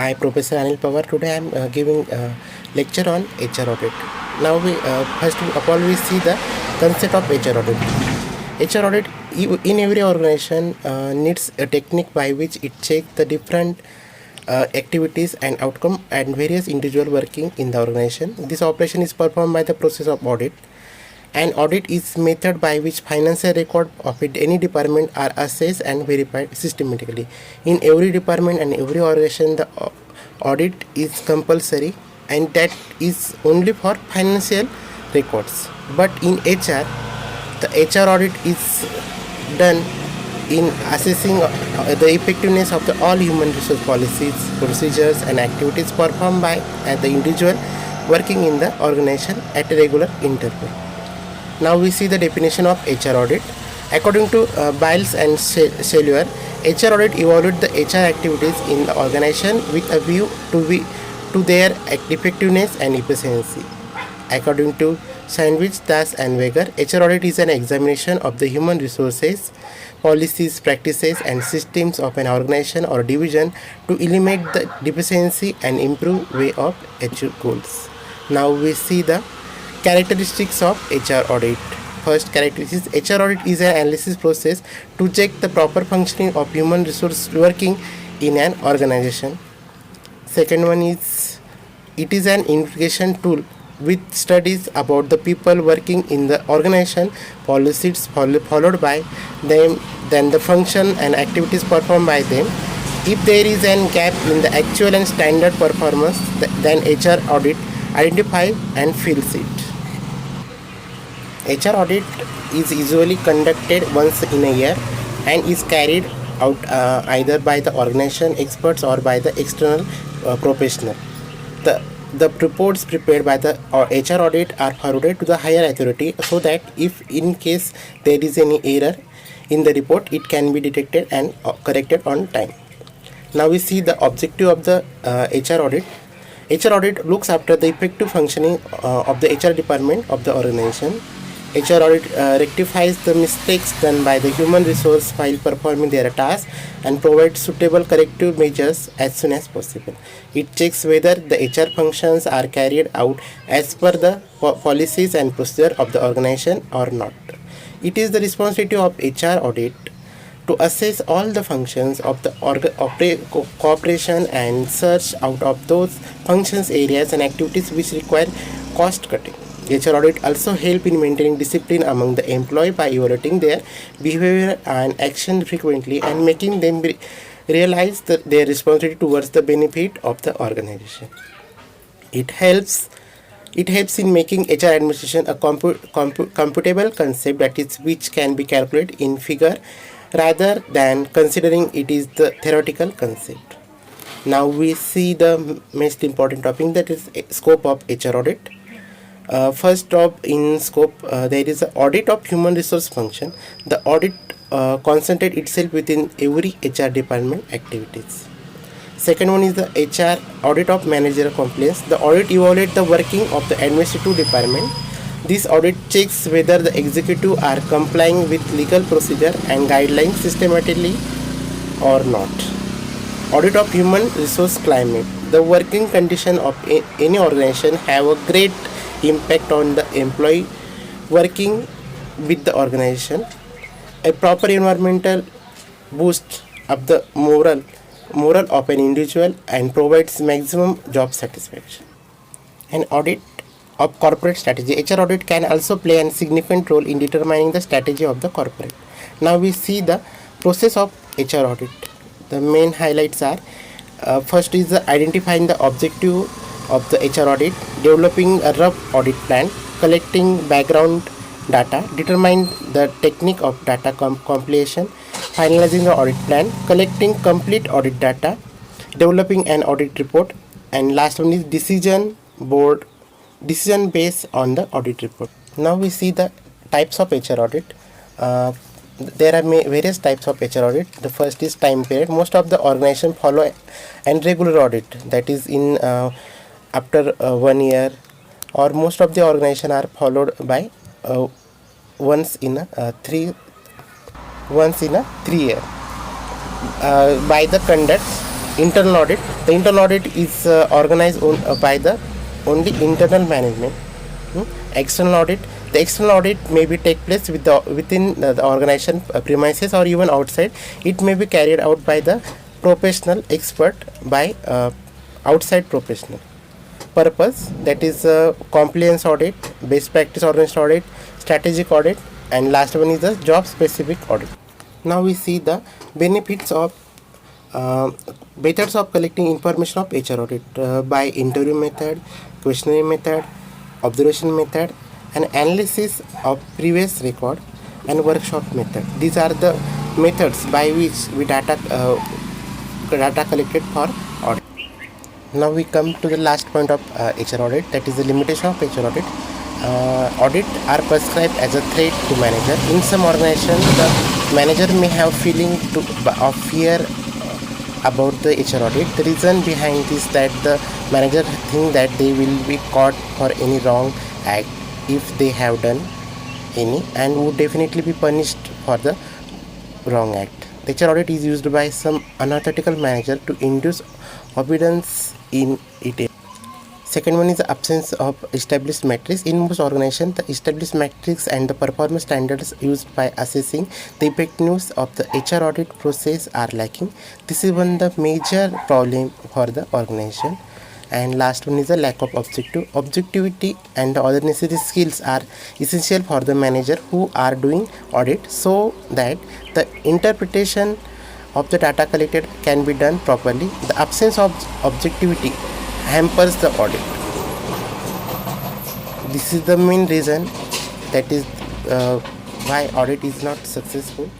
I, Professor Anil Pawar. Today I am giving a lecture on HR audit. Now first of all we see the concept of HR audit. HR audit in every organization needs a technique by which it checks the different activities and outcome and various individual working in the organization. This operation is performed by the process of audit. An audit is method by which financial record of any department are assessed and verified systematically. In every department and every organization, the audit is compulsory, and that is only for financial records. But in HR, the HR audit is done in assessing the effectiveness of all human resource policies, procedures, and activities performed by the individual working in the organization at a regular interval. Now we see the definition of HR audit. According to Biles and Sellier, HR audit evaluates the HR activities in the organization with a view to their effectiveness and efficiency. According to Sandwich, Das and Weger, HR audit is an examination of the human resources, policies, practices, and systems of an organization or division to eliminate the deficiency and improve way of achieve goals. Now we see the characteristics of HR audit. First characteristic, HR audit is an analysis process to check the proper functioning of human resource working in an organization. Second one is, it is an investigation tool with studies about the people working in the organization, policies followed by them, then the function and activities performed by them. If there is a gap in the actual and standard performance, then HR audit identify and fills it. HR audit is usually conducted once in a year and is carried out either by the organization experts or by the external professional. The reports prepared by the HR audit are forwarded to the higher authority so that if in case there is any error in the report, it can be detected and corrected on time. Now we see the objective of the HR audit. HR audit looks after the effective functioning of the HR department of the organization. HR audit rectifies the mistakes done by the human resource while performing their task and provides suitable corrective measures as soon as possible. It checks whether the HR functions are carried out as per the policies and procedure of the organization or not. It is the responsibility of HR audit to assess all the functions of the cooperation and search out of those functions, areas, and activities which require cost cutting. HR audit also help in maintaining discipline among the employee by evaluating their behavior and action frequently and making them realize their responsibility towards the benefit of the organization. It helps in making HR administration a computable concept, that is, which can be calculated in figure rather than considering it is the theoretical concept. Now we see the most important topic, that is scope of HR audit. First job in scope, there is an audit of human resource function. The audit concentrates itself within every HR department activities. Second one is the HR audit of managerial compliance. The audit evaluates the working of the administrative department. This audit checks whether the executive are complying with legal procedure and guidelines systematically or not. Audit of human resource climate. The working condition of any organization have a great impact on the employee working with the organization. A proper environmental boosts up the moral of an individual and provides maximum job satisfaction. An audit of corporate strategy. HR audit can also play a significant role in determining the strategy of the corporate. Now we see the process of HR audit. The main highlights are, first is the identifying the objective of the HR audit, developing a rough audit plan, collecting background data, determine the technique of data compilation, finalizing the audit plan, collecting complete audit data, developing an audit report, and last one is decision based on the audit report. Now we see the types of HR audit. There are various types of HR audit. The first is time period. Most of the organization follow an regular audit, that is in after 1 year, or most of the organization are followed by once in a 3 year by the conduct internal audit. The internal audit is organized by the only internal management. External audit. The external audit may be take place within the organization premises or even outside. It may be carried out by the professional expert by outside professional. Purpose, that is compliance audit, best practice organization audit, strategic audit, and last one is the job specific audit. Now we see the benefits of methods of collecting information of HR audit by interview method, questionnaire method, observation method, and analysis of previous record, and workshop method. These are the methods by which we data collected for audit. Now we come to the last point of HR audit, that is the limitation of HR audit. Audit are prescribed as a threat to manager. In some organizations, the manager may have feeling of fear about the HR audit. The reason behind this that the manager think that they will be caught for any wrong act if they have done any, and would definitely be punished for the wrong act. The HR audit is used by some unethical manager to induce obedience in it. Second one is the absence of established metrics. In most organizations, the established metrics and the performance standards used by assessing the effectiveness of the HR audit process are lacking. This is one of the major problem for the organization. And last one is the lack of objectivity, and the other necessary skills are essential for the manager who are doing audit, so that the interpretation of the data collected can be done properly. The absence of objectivity hampers the audit. This is the main reason that is why audit is not successful.